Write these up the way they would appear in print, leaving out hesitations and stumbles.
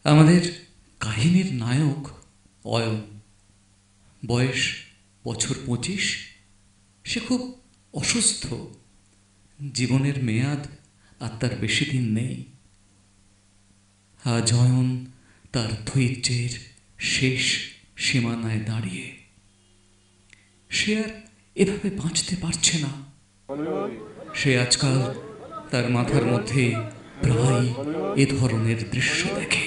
আমাদের কাহিনীর নায়ক অয়ন, বয়স বছর 25। সে খুব অসুস্থ, জীবনের মেয়াদ আর তার বেশি দিন নেই। আজ অয়ন তার ধৈর্যের শেষ সীমানায় দাঁড়িয়ে। সে আর এভাবে বাঁচতে পারছে না। সে আজকাল তার মাথার মধ্যে প্রায় এ ধরনের দৃশ্য দেখে।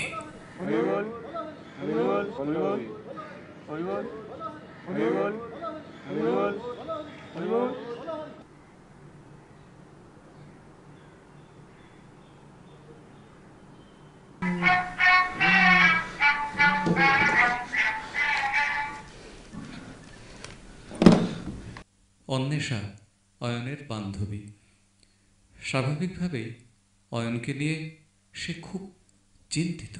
অন্বেষা অয়নের বান্ধবী। স্বাভাবিকভাবেই অয়নকে নিয়ে সে খুব চিন্তিত।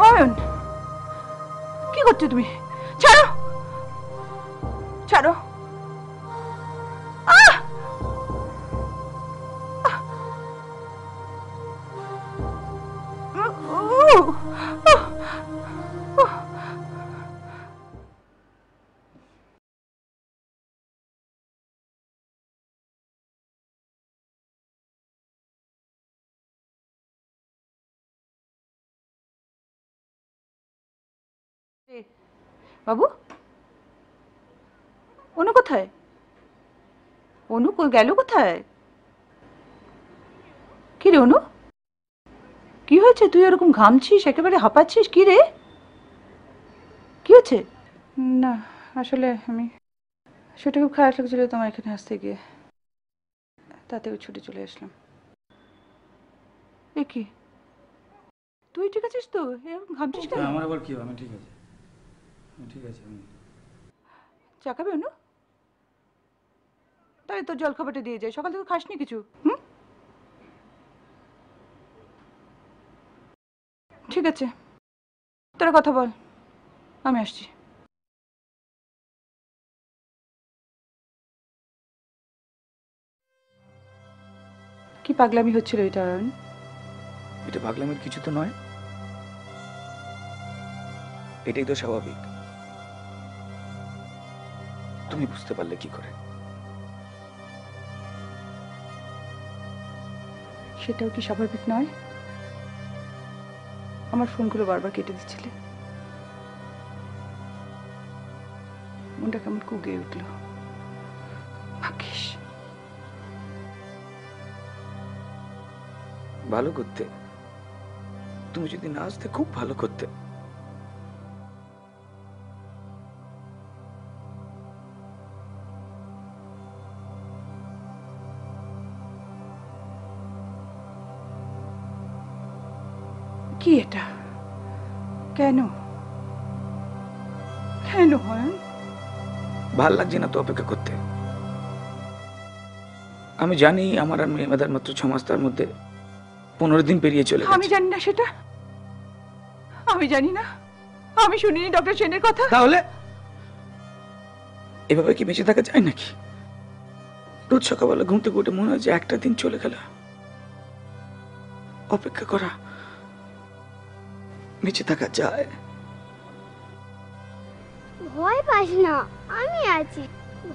অয়ন, কি করছো তুমি? ছাড়ো, ছাড়ো। আহ! বাবু, অনু কোথায়? অনু গেল কোথায়? কি রে অনু, কি হয়েছে? তুই ওরকম ঘামছিস, একেবারে হাঁপাচ্ছিস, কি রে? কি হয়েছে? না, আসলে আমি সেটা খুব খারাপ লাগছিল তোমার এখানে আসতে গিয়ে, তাতেও ছুটে চলে আসলাম। এ কি, তুই ঠিক আছিস তো? এরকম ঘামছিস কেন? আমার আবার কি? আমি ঠিক আছে, ঠিক আছে। আমি চা খাবে অনু? তাই তোর জল খাবারটা দিয়ে যায়, সকাল থেকে খাসনি কিছু। হুম, ঠিক আছে, তোরা কথা বল, আমি আসছি। কি পাগলামি হচ্ছিল এটা অয়ন? এটা পাগলামির কিছু তো নয়, এটাই তো স্বাভাবিক। তুমি বুঝতে পারলে কি করে? সেটাও কি স্বাভাবিক নয়? আমার ফোনগুলো বারবার কেটে দিচ্ছিলে, মনটা কেমন কুগিয়ে উঠল। ভাগ্যিস ভালো করতে, তুমি যদি না আসতে খুব ভালো করতে। কি এটা? কেন কেন অয়ন? ভাল লাগছে না তো অপেক্ষা করতে। আমি জানি আমার আর মেয়েদের মাত্র 6 মাস, তার মধ্যে 15 দিন পেরিয়ে চলে আমি গেছে। জানি না সেটা, আমি জানি না, আমি শুনিনি ডক্টর সেনের কথা। তাহলে এভাবে কি বেঁচে থাকা যায় নাকি? রোজ সকালবেলা ঘুম থেকে উঠে মনে হয় যে একটা দিন চলে গেল। অপেক্ষা করা বেঁচে থাকা যায়? ভয় পাস না, আমি আছি।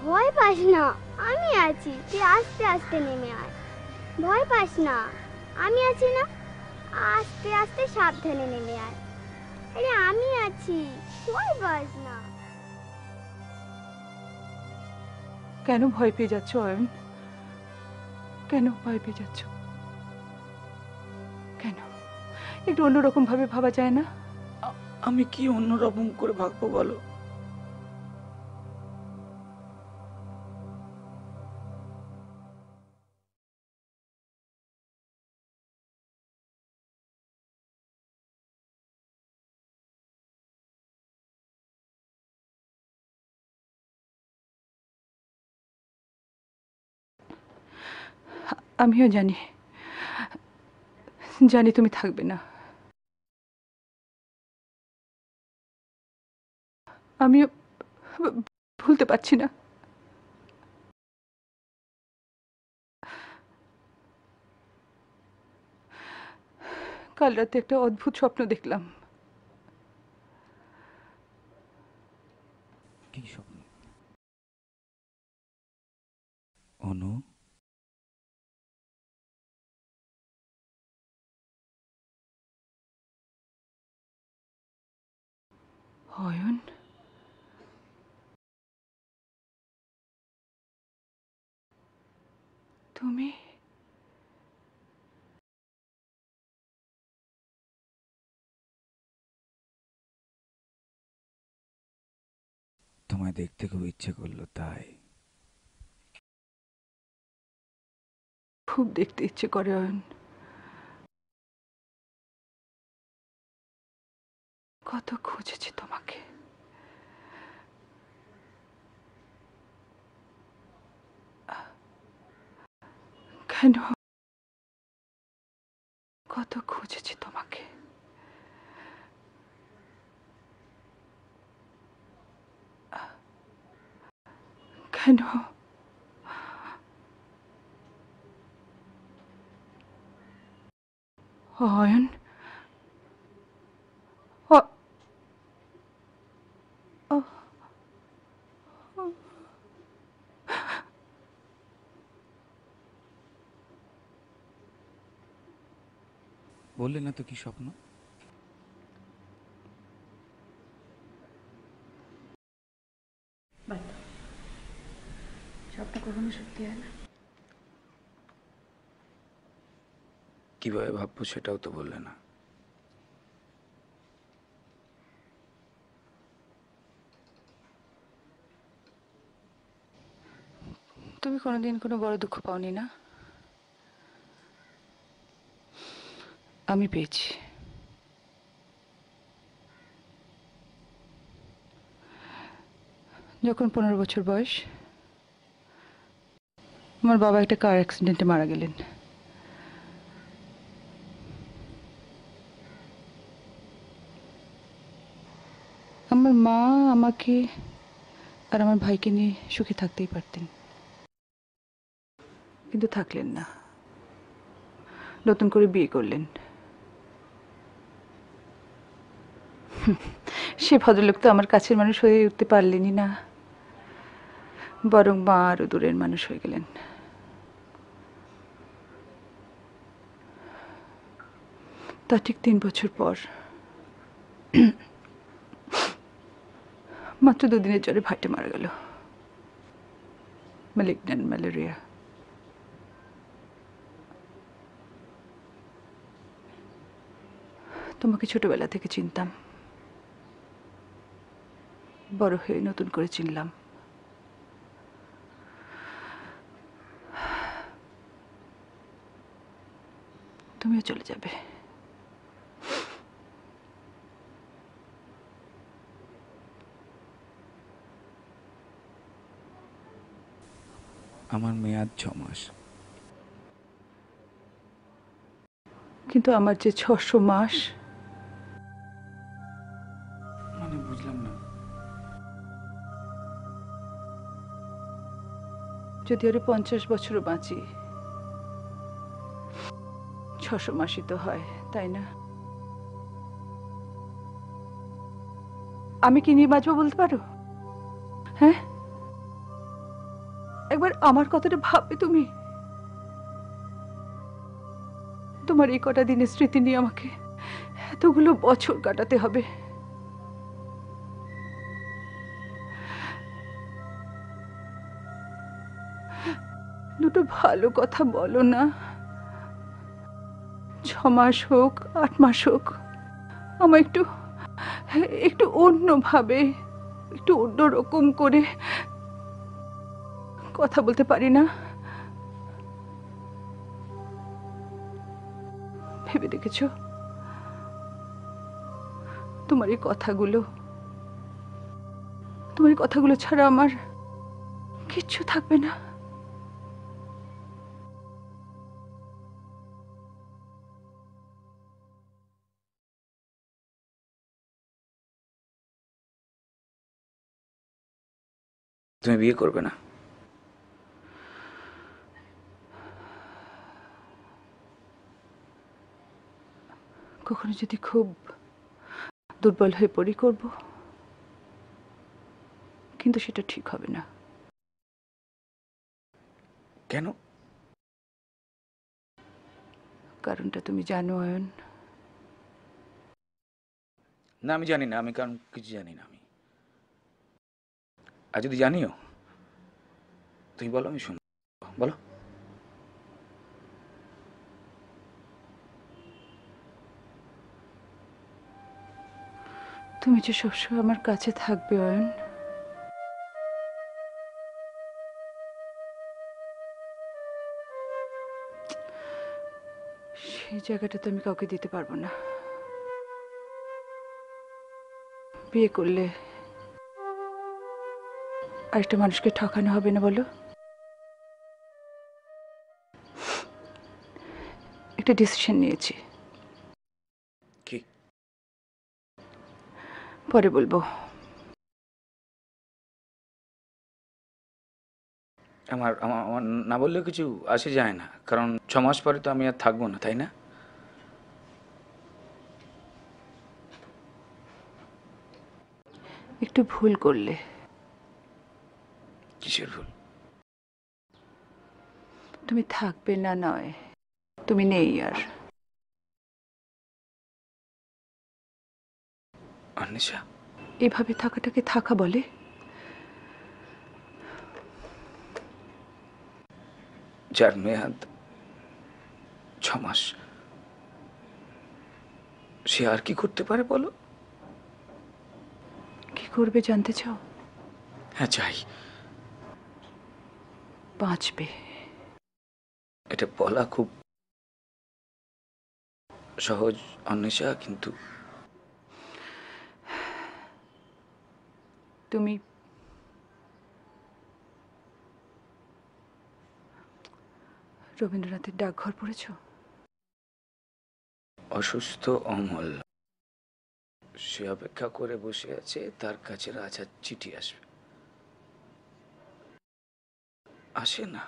ভয় পাস না, আমি আছি। তুই আস্তে আস্তে নেমে আয়, ভয় পাস না, আমি আছি না। আস্তে আস্তে সাবধানে নেমে আয়। আরে আমি আছি, ভয় পাস না। কেন ভয় পেয়ে যাচ্ছ অয়ন? কেন ভয় পেয়ে যাচ্ছ? কেন একটু অন্যরকম ভাবে ভাবা যায় না? আমি কি অন্যরকম করে ভাববো বলো? আমিও জানি, জানি তুমি থাকবে না। আমিও ভুলতে পারছি না। কাল রাতে একটা অদ্ভুত স্বপ্ন দেখলাম। কি স্বপ্ন? অনু, অয়ন, তুমি? তোমায় দেখতে খুব ইচ্ছে করলো তাই। খুব দেখতে ইচ্ছে করে অয়ন। কত খুঁজেছি তোমাকে। কেন? কত খুঁজেছি তোমাকে। কেন? অয়ন, অ- অ- বললে না তো কি স্বপ্ন? স্বপ্ন কখনো সত্যি হয় না। কিভাবে ভাববো সেটাও তো বললে না। তুমি কোনোদিন কোনো বড় দুঃখ পাওনি না? আমি পেয়েছি। যখন 15 বছর বয়স, আমার বাবা একটা কার অ্যাক্সিডেন্টে মারা গেলেন। আমার মা আমাকে আর আমার ভাইকে নিয়ে সুখে থাকতেই পারতেন, কিন্তু থাকলেন না। নতুন করে বিয়ে করলেন। সে ভদ্রলোক তো আমার কাছের মানুষ হয়ে উঠতে পারলেনই না, বরং মা আরও দূরের মানুষ হয়ে গেলেন। তা ঠিক 3 বছর পর, মাত্র 2 দিনের জ্বরে ভাইটা মারা গেল। Malignant malaria. তোমাকে ছোটবেলা থেকে চিনতাম, বড় হয়ে নতুন করে চিনলাম। তুমিও চলে যাবে। আমার মেয়াদ 6 মাস। কিন্তু আমার যে 600 মাস, মানে বুঝলাম না। যদি আরো 50 বছরও বাঁচি, 600 মাসই তো হয়, তাই না? আমি কি নিয়ে বাঁচবো বলতে পারো? হ্যাঁ, একবার আমার কথাটা ভাববে তুমি? তোমার এই কটা দিনের স্মৃতি নিয়ে আমাকে এতগুলো বছর কাটাতে হবে। দুটো ভালো কথা বলো না। 6 মাস হোক, 8 মাস হোক, আমার একটু একটু অন্যভাবে, একটু অন্যরকম করে কথা বলতে পারি না? ভেবে দেখেছো তোমার এই কথাগুলো, তোমার এই কথাগুলো ছাড়া আমার কিচ্ছু থাকবে না? তুমি বিয়ে করবে না? কখনো যদি খুব দুর্বল হয়ে পড়ি করব, কিন্তু সেটা ঠিক হবে না। কেন? কারণটা তুমি জানো অয়ন। না, আমি জানি না। আমি কারণ কিছু জানি না। আর যদি জানিও, তুমি বলো, আমি শুনবো। বলো। তুমি যে সবসময় আমার কাছে থাকবে অয়ন, সেই জায়গাটা তো আমি কাউকে দিতে পারবো না। বিয়ে করলে আরেকটা মানুষকে ঠকানো হবে না বলো? একটা ডিসিশন নিয়েছি, কি? পরে বলবো। আমার আমার আমার না বললেও কিছু আসে যায় না, কারণ 6 মাস পরে তো আমি আর থাকবো না, তাই না? একটু ভুল করলে। কিসের ভুল? তুমি থাকবে না নয়, তুমি নেই আর। অন্বেষা, এভাবে থাকাটাকে থাকা বলে? যার মেয়াদ 6 মাস, সে আর কি করতে পারে বলো? কি করবে জানতে চাও? হ্যাঁ, চাই। বাঁচবে। এটা বলা খুব সহজ অন্বেষা, কিন্তু তুমি রবীন্দ্রনাথের ডাকঘর পড়েছ? অসুস্থ অমল, সে অপেক্ষা করে বসে আছে, তার কাছে রাজার চিঠি আসবে। আসে না,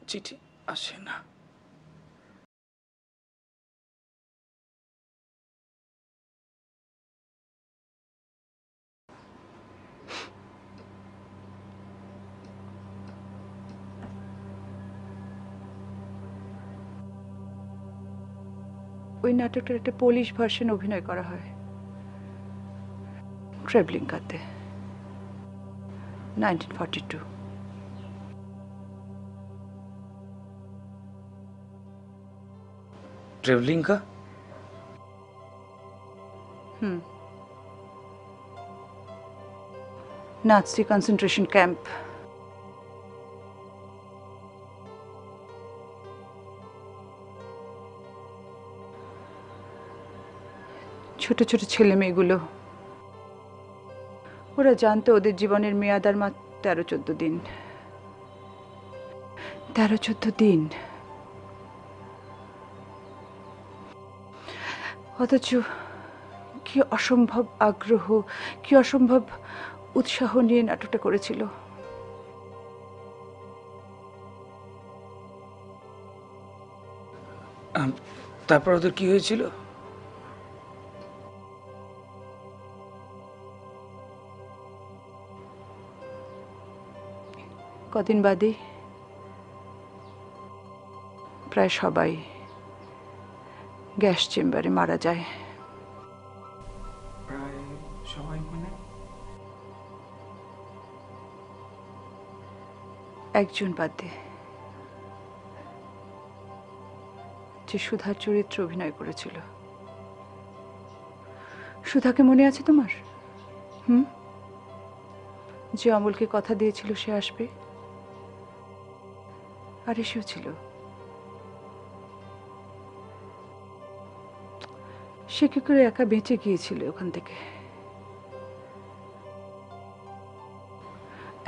চিঠি আসে না। ওই নাটকটার একটা পোলিশ ভার্সন অভিনয় করা হয় ট্রেভলিঙ্কাতে, 1942। ট্রেভলিঙ্কা? Nazi concentration camp. ছোট ছোট ছেলে মেয়েগুলো, ওরা জানতো ওদের জীবনের মেয়াদ আর মাত্র 13-14 দিন। 13-14 দিন, অথচ কি অসম্ভব আগ্রহ, কি অসম্ভব উৎসাহ নিয়ে নাটকটা করেছিল। তারপর ওদের কি হয়েছিল? কদিন বাদে প্রায় সবাই গ্যাস চেম্বারে মারা যায়। প্রায় সবাই মানে? একজন বাদে, যে সুধার চরিত্র অভিনয় করেছিল। সুধাকে মনে আছে তোমার? যে অমলকে কথা দিয়েছিল সে আসবে, আর এসেও ছিল। সে কি করে একা বেঁচে গিয়েছিল ওখান থেকে?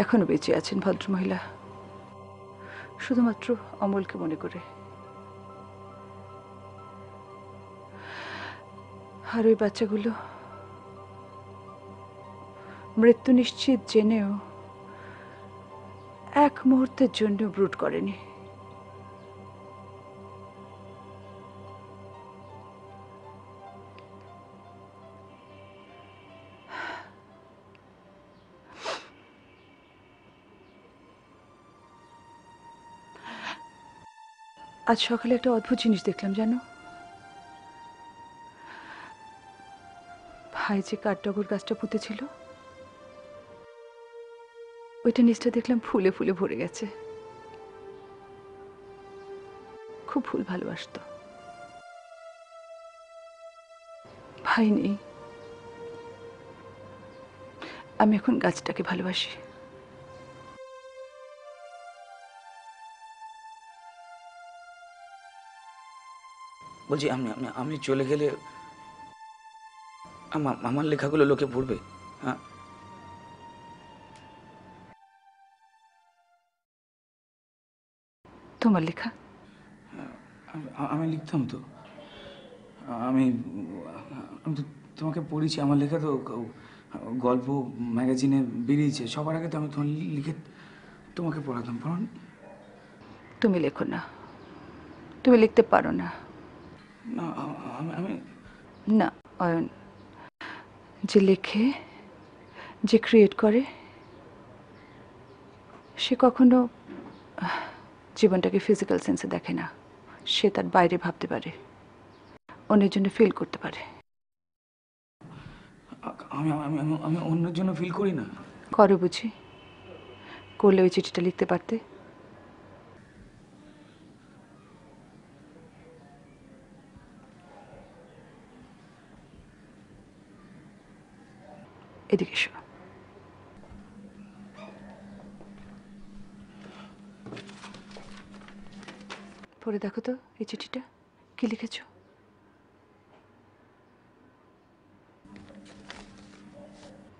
এখনো বেঁচে আছেন ভদ্রমহিলা, শুধুমাত্র অমলকে মনে করে। আর ওই বাচ্চাগুলো মৃত্যু নিশ্চিত জেনেও এক মুহূর্তের জন্য ব্রুড করেনি। আজ সকালে একটা অদ্ভুত জিনিস দেখলাম জানো, ভাই যে কাঠডগর গাছটা পুঁতেছিল ওইটা নিচটা দেখলাম ফুলে ফুলে ভরে গেছে। খুব ফুল ভালোবাসতো। ভাই নেই, আমি এখন গাছটাকে ভালোবাসি। বলছি আমি আমি আমি চলে গেলে আমার লেখাগুলো লোকে পড়বে? হ্যাঁ, তোমার লেখা? আমি লিখতাম তো। আমি আমি তো তোমাকে পড়েছি, আমার লেখা তো গল্প ম্যাগাজিনে বেরিয়েছে। সবার আগে তো আমি তোমার লিখে তোমাকে পড়াতাম। পড়ান? তুমি লেখো না, তুমি লিখতে পারো না। না, আমি না অয়ন, যে লেখে, যে ক্রিয়েট করে, সে কখনো জীবনটাকে ফিজিক্যাল সেন্সে দেখে না। সে তার বাইরে ভাবতে পারে, অন্যের জন্য ফিল করতে পারে। আমি আমি আমি আমি অন্যের জন্য ফিল করি না। করো বুঝি? করলে ওই চিঠিটা লিখতে পারতে। এদিকে এসো। পড়ে দেখো তো এই চিঠিটা, কি লিখেছ?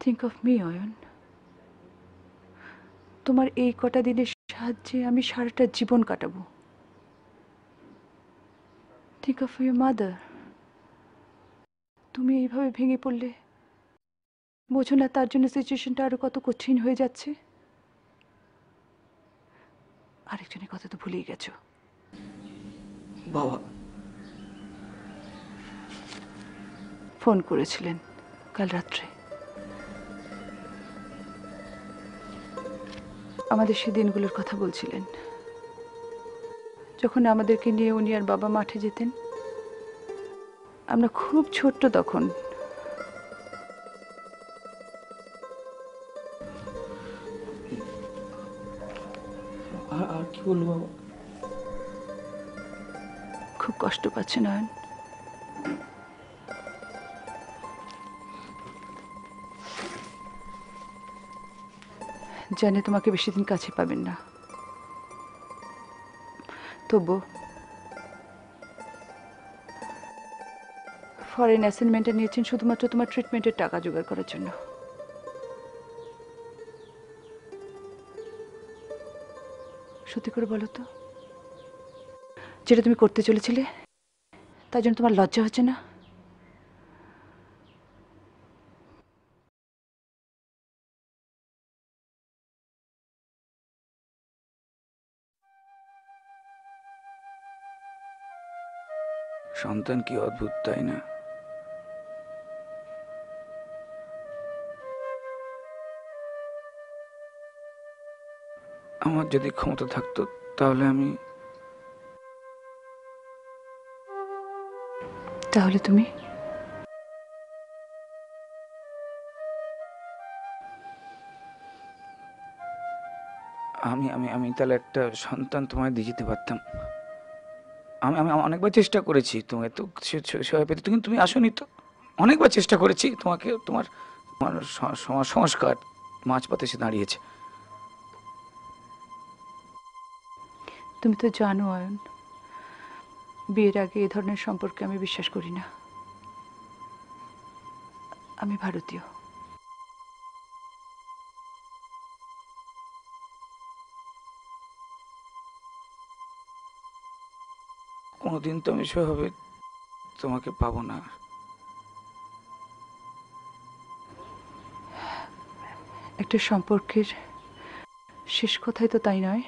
থিঙ্ক অফ মি অয়ন, তোমার এই কটা দিনের সাহায্যে আমি সারাটা জীবন কাটাবো। Think of your mother. তুমি এইভাবে ভেঙে পড়লে, বোঝো না তার জন্য সিচুয়েশনটা আরো কত কঠিন হয়ে যাচ্ছে। আরেকজনের কথা তো ভুলেই গেছো। বাবা ফোন করেছিলেন কাল রাত্রে। আমাদের সে দিনগুলোর কথা বলছিলেন, যখন আমাদেরকে নিয়ে উনি আর বাবা মাঠে যেতেন। আমরা খুব ছোট্ট তখন। আর কি বলবো বাবা? খুব কষ্ট পাচ্ছে নয়ন। জানে তোমাকে বেশি দিন কাছে পাবেন না, তবু ফরেন অ্যাসাইনমেন্টে নিয়েছেন শুধুমাত্র তোমার ট্রিটমেন্টের টাকা জোগাড় করার জন্য। সত্যি করে বলো তো, যেটা তুমি করতে চলেছিলে তার জন্য তোমার লজ্জা হচ্ছে না? সন্তান কি অদ্ভুত, তাই না? আমার যদি ক্ষমতা থাকতো তাহলে তাহলে তুমি আমি আমি আমি তাহলে একটা সন্তান তোমায় দিয়ে যেতে পারতাম। আমি আমি অনেকবার চেষ্টা করেছি তোমাকে তো সেভাবে পেতে, কিন্তু তুমি আসোনি তো। অনেকবার চেষ্টা করেছি তোমাকে, তোমার তোমার সংস্কার মাঝপথে এসে দাঁড়িয়েছে। তুমি তো জানো অয়ন, বিয়ের আগে এ ধরনের সম্পর্কে আমি বিশ্বাস করি না। আমি ভারতীয়। কোনোদিন তো আমি সেভাবে তোমাকে পাবো না। একটা সম্পর্কের শেষ কথাই তো তাই নয়?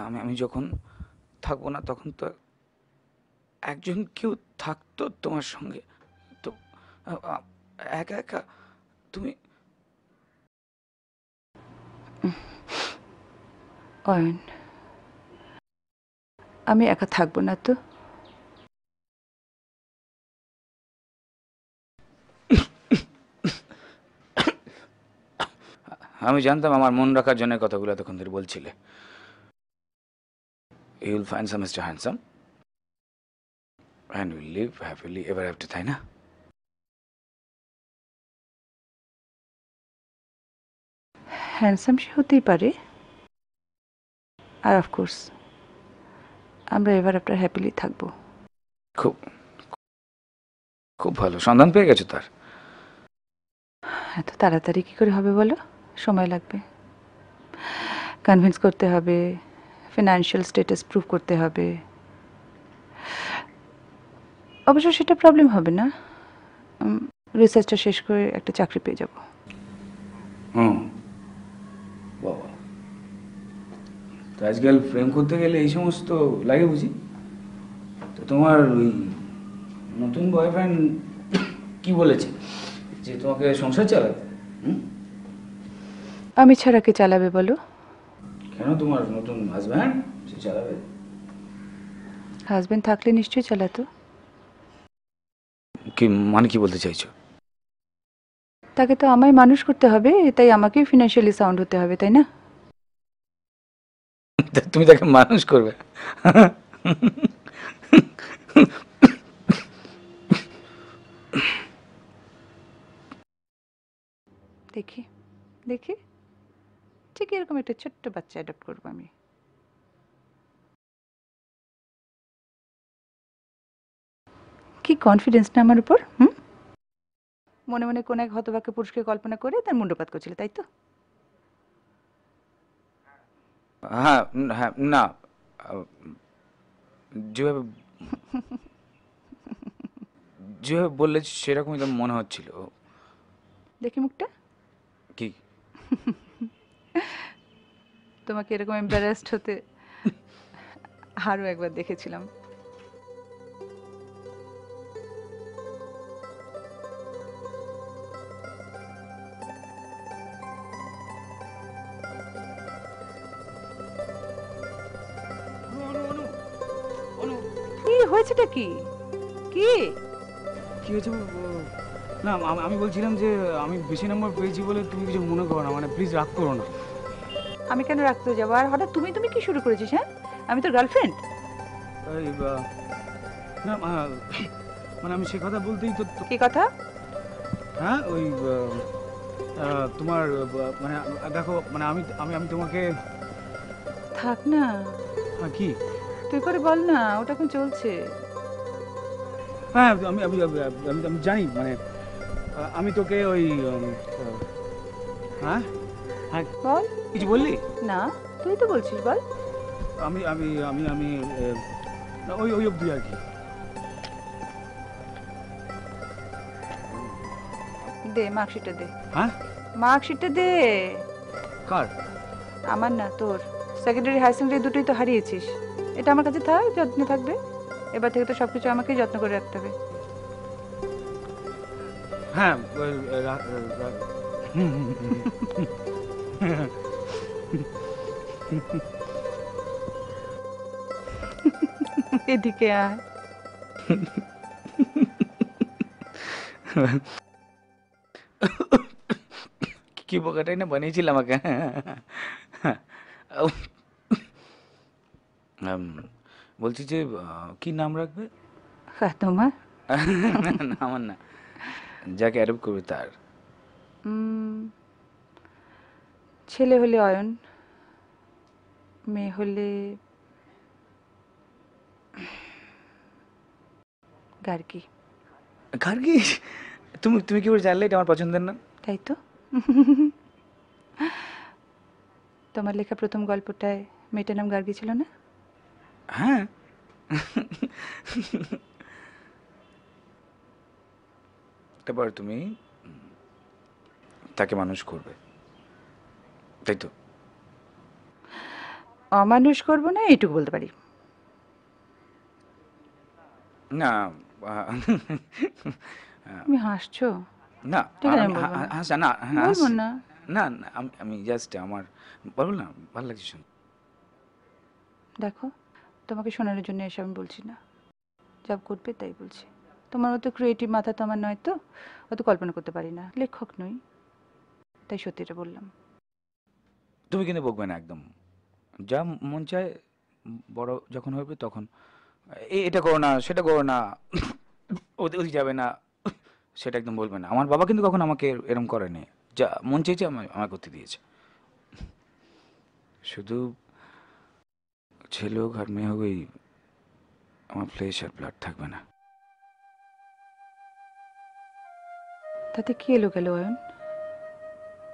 আমি আমি যখন থাকবো না তখন তো একজন কেউ থাকতো তোমার সঙ্গে। তো আ- আ- একা একা তুমি। অয়ন, আমি একা থাকবো না তো। আমি জানতাম আমার মন রাখার জন্য কথাগুলো এতক্ষণ ধরে বলছিলে। You will find some mister handsome and will live happily ever after, তাই না? হ্যান্ডসাম সে হতেই পারে, আর অফকোর্স আমরা এবার আপনার হ্যাপিলি থাকবো। খুব খুব ভালো সন্ধান পেয়ে গেছো তার। এত তাড়াতাড়ি কি করে হবে বলো? সময় লাগবে, কনভিন্স করতে হবে, ফিনান্সিয়াল স্ট্যাটাস প্রুভ করতে হবে। অবশ্য সেটা প্রবলেম হবে না, রিসার্চটা শেষ করে একটা চাকরি পেয়ে যাব। হুম, বাবা, তো আজকাল প্রেম করতে গেলে এই সমস্ত লাগে বুঝি? তো তোমার ওই নতুন বয়ফ্রেন্ড কি বলেছে যে তোমাকে সংসার চালাতে? আমি ছাড়া কে চালাবে বলো? কেন, তোমার নতুন হাজব্যান্ড সে চালাবে? হাজবেন্ড থাকলে নিশ্চয়ই চালাতো। কি মানে কি বলতে চাইছো? তাকে তো আমায় মানুষ করতে হবে, তাই আমাকেই ফিনান্সিয়ালি সাউন্ড হতে হবে, তাই না? তুমি তাকে মানুষ করবে? দেখি দেখি, ঠিক এরকম একটা ছোট্ট বাচ্চা অ্যাডপ্ট করবো আমি। কি কনফিডেন্স না আমার উপর! মনে মনে কোন এক হতবাক্য পুরুষকে কল্পনা করে তার মুন্ডপাত করছিল, তাই তো? হ্যাঁ হ্যাঁ, না, আহ, যেভাবে যেভাবে বললে সেরকমই তো মনে হচ্ছিল। দেখি মুখটা। কি? তোমাকে এরকম এম্বারাসড হতে আরও একবার দেখেছিলাম। কি হয়েছেটা কি? কি কি হয়েছে? না, আমি বলছিলাম যে আমি বেশি নম্বর পেয়েছি বলে তুমি কিছু মনে করো না, মানে প্লিজ রাগ করো না। আমি কেন রাখতে যাবো? আর হঠাৎ তুমি তুমি কি শুরু করেছিস? হ্যাঁ, আমি তোর গার্লফ্রেন্ড। এই না, মানে আমি সে কথা বলতেই তো কি কথা? হ্যাঁ, ওই তোমার মানে দেখো, মানে আমি আমি আমি তোমাকে। থাক না, হ্যাঁ, কি? তুই করে বল না, ওটা এখন চলছে। হ্যাঁ, আমি আমি আমি আমি আমি জানি, মানে আমি তোকে ওই হ্যাঁ হ্যাঁ, বল। কিছু বললি? না, তুই তো বলছিস, বল। আমি আমি আমি আমি ওই ওই অবধি আর কি। দে মার্কশিটটা দে। হ্যাঁ, মার্কশিটটা দে। কার? আমার না, তোর। সেকেন্ডারি হাই সেকেন্ডারি দুটোই তো হারিয়েছিস। এটা আমার কাছে থাক, যত্নে থাকবে। এবার থেকে তো সবকিছু আমাকেই যত্ন করে রাখতে হবে। হ্যাঁ, এদিকে আয়। কি বোকাটাই না বানিয়েছিল আমাকে। বলছি যে কি নাম রাখবে? হ্যাঁ, তোমার? না, আমার না, যাকে অ্যাডপ্ট করবে তার। ছেলে হলে অয়ন, মেয়ে হলে গার্গী। গার্গী? তুমি তুমি কি করে জানলে এটা আমার পছন্দের না? তাই তো। তোমার লেখা প্রথম গল্পটায় মেয়েটার নাম গার্গী ছিল না? হ্যাঁ, এবার তুমি তাকে মানুষ করবে, তাই তো? অমানুষ করবো না এইটুকু বলতে পারি। না, তুমি হাসছো। না, ঠিক আছে, আমি আমি বলবো না। হাসা না, বলবো না। না, না, আমি জাস্ট আমার বলবো না, ভালো লাগছে শুনতে। দেখো, তোমাকে শোনানোর জন্য এসব আমি বলছি না, যা করবে তাই বলছি। তোমার মতো ক্রিয়েটিভ মাথা তো আমার নয়, তো অত কল্পনা করতে পারি না, লেখক নই, তাই সত্যিটা বললাম। তুমি কিন্তু বকবে না একদম, যা মন চায় বড় যখন হবে তখন এটা করো না, সেটা করো না, ওদিকে যাবে না, সেটা একদম বলবে না। আমার বাবা কিন্তু কখন আমাকে এরম করেনি, যা মন চেয়েছে আমায় করতে দিয়েছে। শুধু ছেলে হোক আর মেয়ে হোক, আমার ফ্লেশ আর ব্লাড থাকবে না। তাতে কি এলো গেল অয়ন?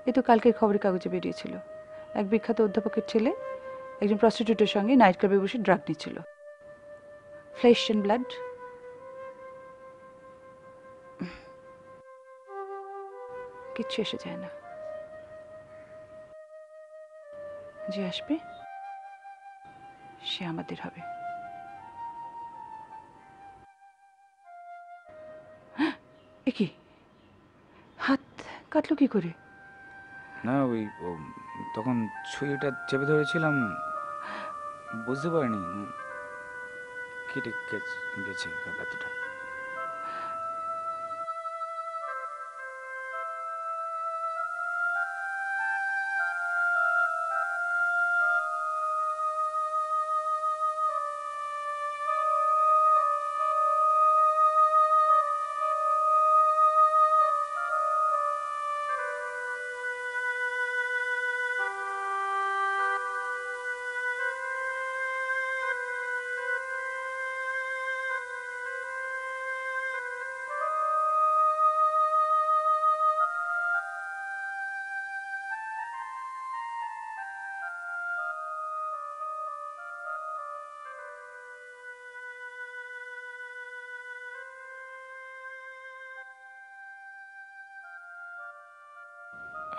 এ তো কালকের খবরের কাগজে বেরিয়েছিল, এক বিখ্যাত অধ্যাপকের ছেলে একজন প্রস্টিটিউটের সঙ্গে নাইট ক্লাবে বসে ড্রাগ নিচ্ছিল। Flash and blood. কিচ্ছু এসে যায় না, যে আসবে সে আমাদের হবে। এ কি, হাত কাটলো কি করে? না, তখন ছুরিটা চেপে ধরেছিলাম, বুঝতে পারিনি কেটে গেছে এতটা।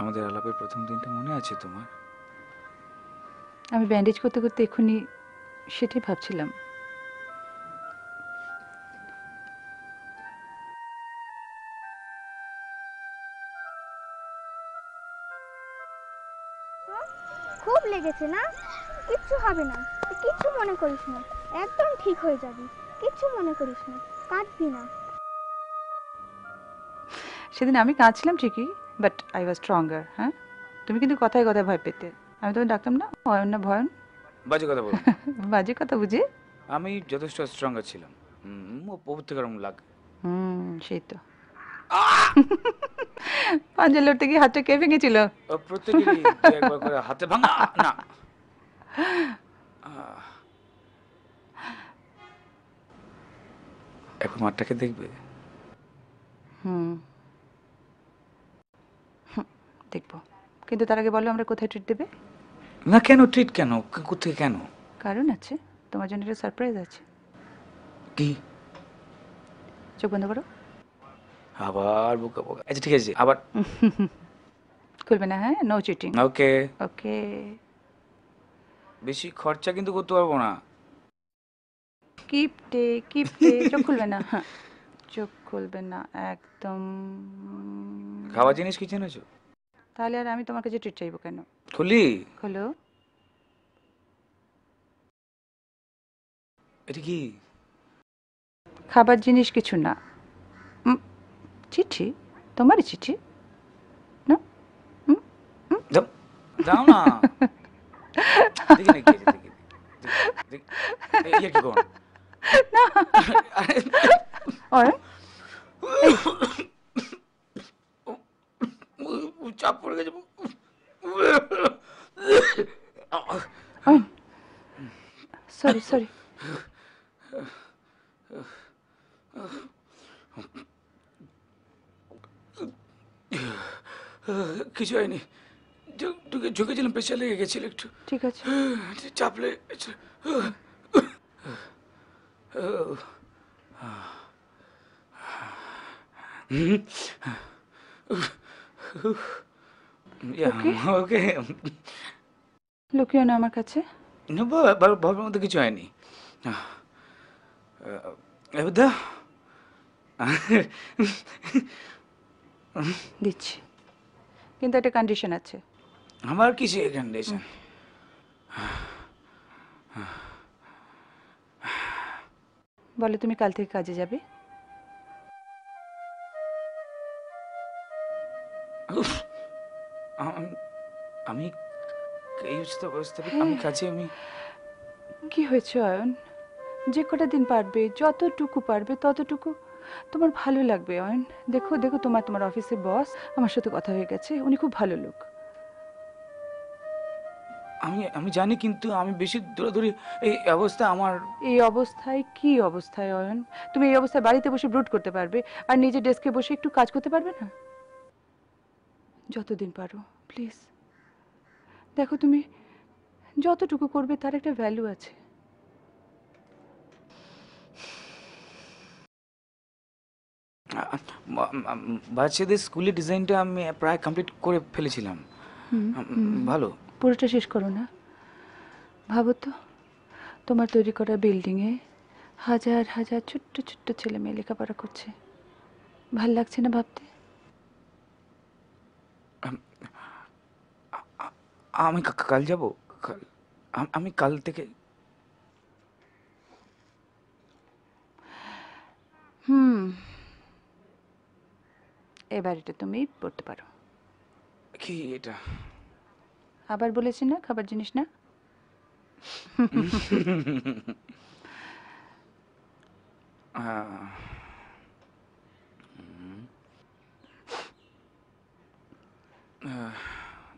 আমাদের আলাপের প্রথম দিনটা মনে আছে তোমার? আমি ব্যান্ডেজ করতে করতে এক্ষুনি সেটাই ভাবছিলাম। খুব লেগেছে না? কিচ্ছু হবে না, তুই কিচ্ছু মনে করিস না, একদম ঠিক হয়ে যাবি। কিচ্ছু মনে করিস না, কাঁদবি না। সেদিন আমি কাঁদছিলাম ঠিকই, বাট আই ওয়াজ স্ট্রঙ্গার। হ্যাঁ, তুমি কিন্তু কথায় কথায় ভয় পেতে। আমি তোমায় ডাকতাম না অয়ন না ভয়ন। বাজে কথা বলো। বাজে কথা বুঝি? আমি যথেষ্ট স্ট্রঙ্গার ছিলাম, ওপর থেকে ওরকম লাগ। সেই তো। পাঞ্জা লড়তে গিয়ে হাতটা কে ভেঙেছিল? প্রত্যেকেরই একবার করে হাতে ভাঙা না। এখন মাঠটাকে দেখবে? হুম, দেখবো, কিন্তু তার আগে বলো আমরা কোথায় ট্রিট দেবে? না, কেন ট্রিট? কেন? কোথায়? কেন? কারণ আছে, তোমার জন্য একটা সারপ্রাইজ আছে। কি? চোখ বন্ধ করো। আবার বোকা বোকা। আচ্ছা ঠিক আছে, আবার। খুলবে না, হ্যাঁ? No cheating. ওকে। ওকে। বেশি খরচা কিন্তু করতে পারবো না। কিপটে কিপটে। চোখ খুলবে না, হ্যাঁ, চোখ খুলবে না একদম। খাওয়া জিনিস কি চেনেছো? তাহলে আর আমি তোমার কাছে ট্রিট চাইবো কেন? খুলি? খোলো। এটা কি? খাবার জিনিস কিছু না। চিঠি, তোমারই চিঠি না? দাও না। দেখি না কি আছে, দেখি কি কোন অয়ন, চাপ পড়ে গেছে। Ayan, sorry sorry. কিছু হয়নি, ঝুঁকেছিলাম, প্রেশার লেগে গেছিল একটু, ঠিক আছে। চাপ লেগে গেছিল। ওকে, ওকে, লুকিও না আমার কাছে। ভাবার মতো কিছু হয়নি। এবার দা, দিচ্ছি, কিন্তু একটা কন্ডিশন আছে। আমার কিসে কন্ডিশন? বলো, তুমি কাল থেকে কাজে যাবে? আমি এই হচ্ছে তো অবস্থা, আমি কাজে, আমি কি হয়েছে অয়ন? যে কটা দিন পারবে, যতটুকু পারবে ততটুকু তোমার ভালো লাগবে অয়ন। দেখো দেখো, তোমার অফিসের বস আমার সাথে কথা হয়ে গেছে, উনি খুব ভালো লোক। আমি জানি, কিন্তু আমি বেশি দৌড়াদৌড়ি, এই অবস্থা আমার। এই অবস্থায়? কি অবস্থায় অয়ন? তুমি এই অবস্থায় বাড়িতে বসে ব্রুড করতে পারবে আর নিজে ডেস্কে বসে একটু কাজ করতে পারবে না? যতদিন পারো প্লিজ। দেখো, তুমি যতটুকু করবে তার একটা ভ্যালু আছে। বাচ্চাদের স্কুলের ডিজাইনটা আমি প্রায় কমপ্লিট করে ফেলেছিলাম। ভালো। পুরোটা শেষ করো না। ভাবো তো, তোমার তৈরি করা বিল্ডিংয়ে হাজার হাজার ছোট্ট ছোট্ট ছেলে মেয়ে লেখাপড়া করছে। ভাল লাগছে না ভাবতে? আমি কাল যাব, আমি কাল থেকে। এবার এটা তুমি পড়তে পারো। কি এটা? আবার বলেছি না, খাবার জিনিস না।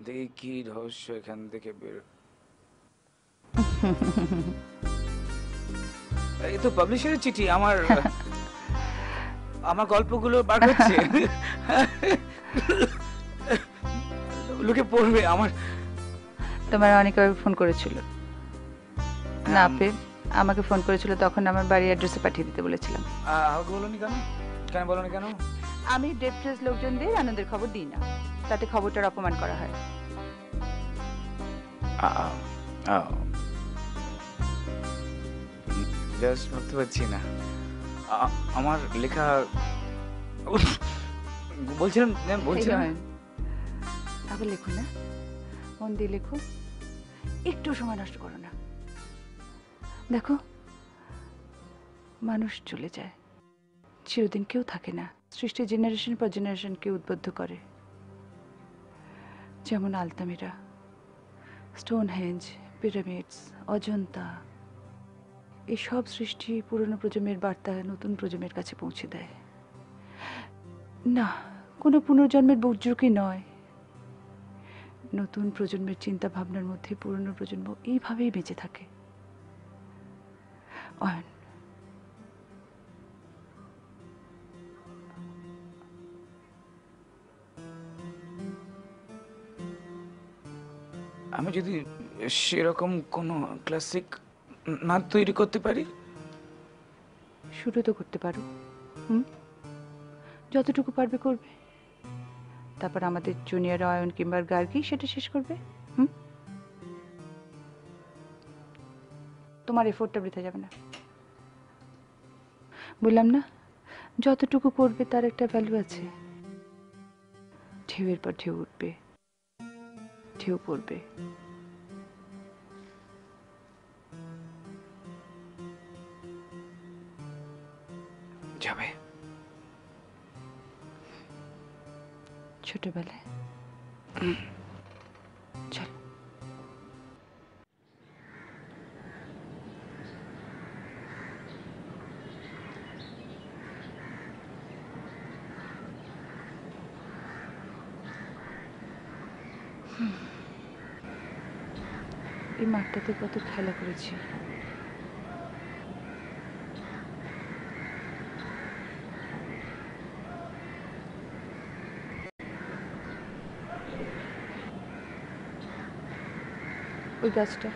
দেখি কি রহস্য এখান থেকে বের। এই তো পাবলিশারের চিঠি, আমার আমার গল্পগুলো বার করছে, লোকে পড়বে আমার। তোমার অনেক ফোন করেছিল না পেয়ে, আমাকে ফোন করেছিল, তখন আমার বাড়ির অ্যাড্রেসে পাঠিয়ে দিতে বলেছিলাম। আমাকে বলোনি কেন? কেন বলোনি কেন? আমি ডেপ্রেস লোকজনদের আনন্দের খবর দিই না, তাতে খবরটার অপমান করা হয়। জাস্ট ভাবতে পারছি না, আমার লেখা বলছিলাম আবার লেখো না, মন দিয়ে লেখো, একটু সময় নষ্ট করো না। দেখো, মানুষ চলে যায়, চিরদিন কেউ থাকে না। সৃষ্টি জেনারেশন পর জেনারেশনকে উদ্বুদ্ধ করে। যেমন আলতামিরা, স্টোনহেঞ্জ, পিরামিডস, অজন্তা, এসব সৃষ্টি পুরনো প্রজন্মের বার্তা নতুন প্রজন্মের কাছে পৌঁছে দেয়। না, কোনো পুনর্জন্মের বুজরুকি নয়, নতুন প্রজন্মের চিন্তা ভাবনার মধ্যে পুরনো প্রজন্ম এইভাবেই বেঁচে থাকে। অয়ন, আমি যদি সেরকম কোনো ক্লাসিক না তৈরি করতে পারি। শুরু তো করতে পারো, যতটুকু পারবে করবে, তারপর আমাদের জুনিয়র অয়ন কিংবা গার্গী সেটা শেষ করবে। তোমার এফোর্টটা বৃথা যাবে না, বললাম না? যতটুকু করবে তার একটা ভ্যালু আছে। ঢেউয়ের পর ঢেউ উঠবে, ঢেউ পড়বে, যাবে। ছোটবেলায় চল। এই মাঠটাতে কত খেলা করেছি। ওই গাছটা।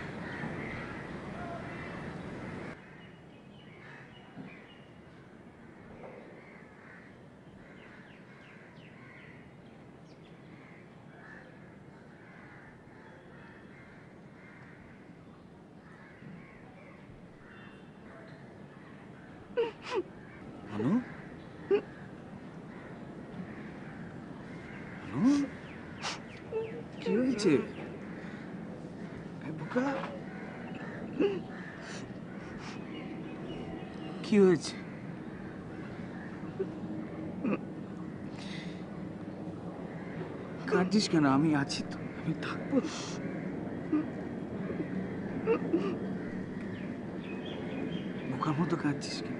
অনু, অনু, কি হয়েছে? বোকা, কি হয়েছে? কাঁদছিস কেন? আমি আছি তো, আমি থাকবো তো। বোকার মতো কাঁদছিস কেন?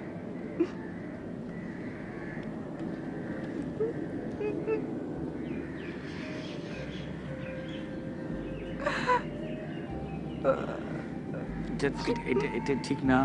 এটা এটা ঠিক না।